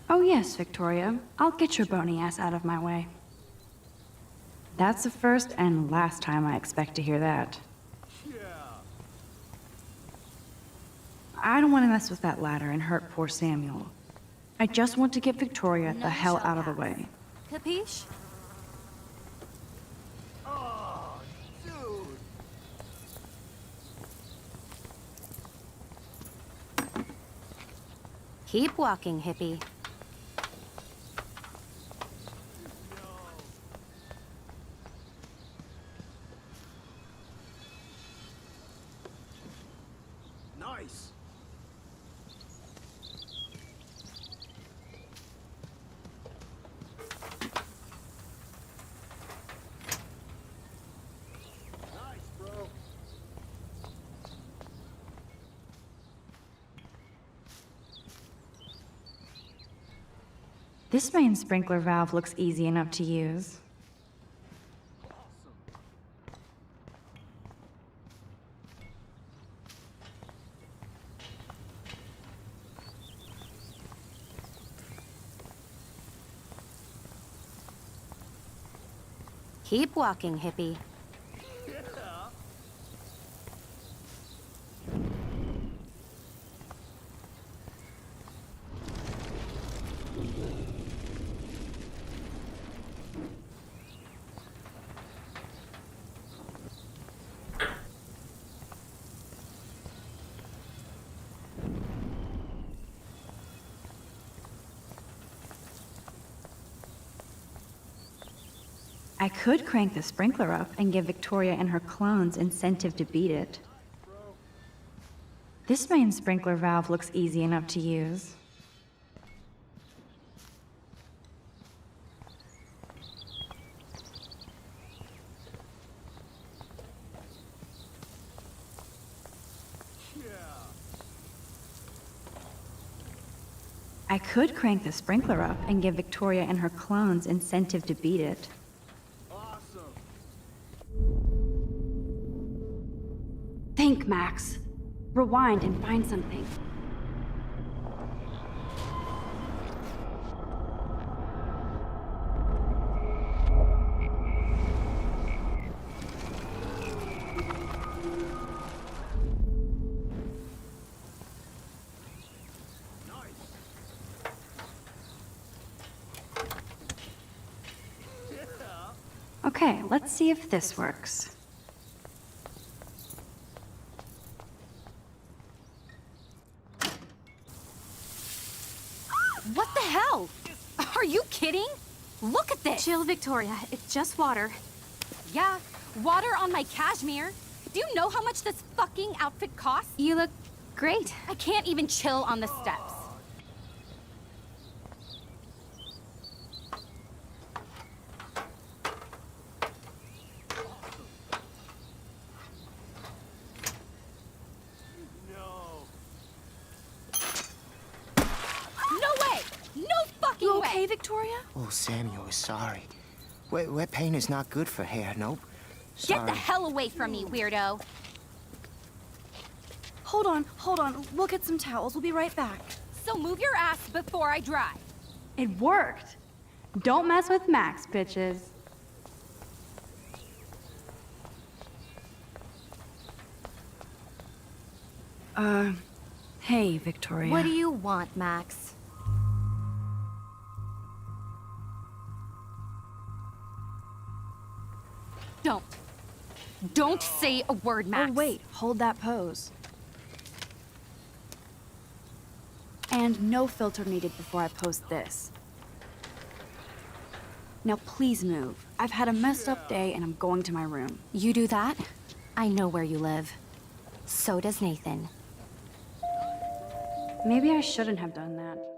[SPEAKER 1] Oh yes, Victoria. I'll get your bony ass out of my way. That's the first and last time I expect to hear that.
[SPEAKER 10] Yeah.
[SPEAKER 1] I don't want to mess with that ladder and hurt poor Samuel. I just want to get Victoria the hell out of the way.
[SPEAKER 3] Capiche?
[SPEAKER 10] Oh, dude.
[SPEAKER 3] Keep walking, hippie.
[SPEAKER 14] Nice.
[SPEAKER 1] This main sprinkler valve looks easy enough to use.
[SPEAKER 3] Keep walking, hippie.
[SPEAKER 1] I could crank the sprinkler up and give Victoria and her clones incentive to beat it. This main sprinkler valve looks easy enough to use. I could crank the sprinkler up and give Victoria and her clones incentive to beat it. Think, Max. Rewind and find something. Okay, let's see if this works.
[SPEAKER 3] What the hell? Are you kidding? Look at this!
[SPEAKER 9] Chill, Victoria. It's just water.
[SPEAKER 3] Yeah, water on my cashmere. Do you know how much this fucking outfit costs?
[SPEAKER 9] You look great.
[SPEAKER 3] I can't even chill on the steps.
[SPEAKER 9] You okay, Victoria?
[SPEAKER 15] Oh, Samuel is sorry. Wet paint is not good for hair, nope.
[SPEAKER 3] Get
[SPEAKER 15] Sorry.
[SPEAKER 3] the hell away from me, weirdo.
[SPEAKER 6] Hold on. We'll get some towels. We'll be right back.
[SPEAKER 3] So move your ass before I dry.
[SPEAKER 1] It worked. Don't mess with Max, bitches. Hey, Victoria.
[SPEAKER 3] What do you want, Max? Don't say a word, Max.
[SPEAKER 1] Oh, wait. Hold that pose. And no filter needed before I post this. Now please move. I've had a messed up day and I'm going to my room.
[SPEAKER 3] You do that? I know where you live. So does Nathan.
[SPEAKER 1] Maybe I shouldn't have done that.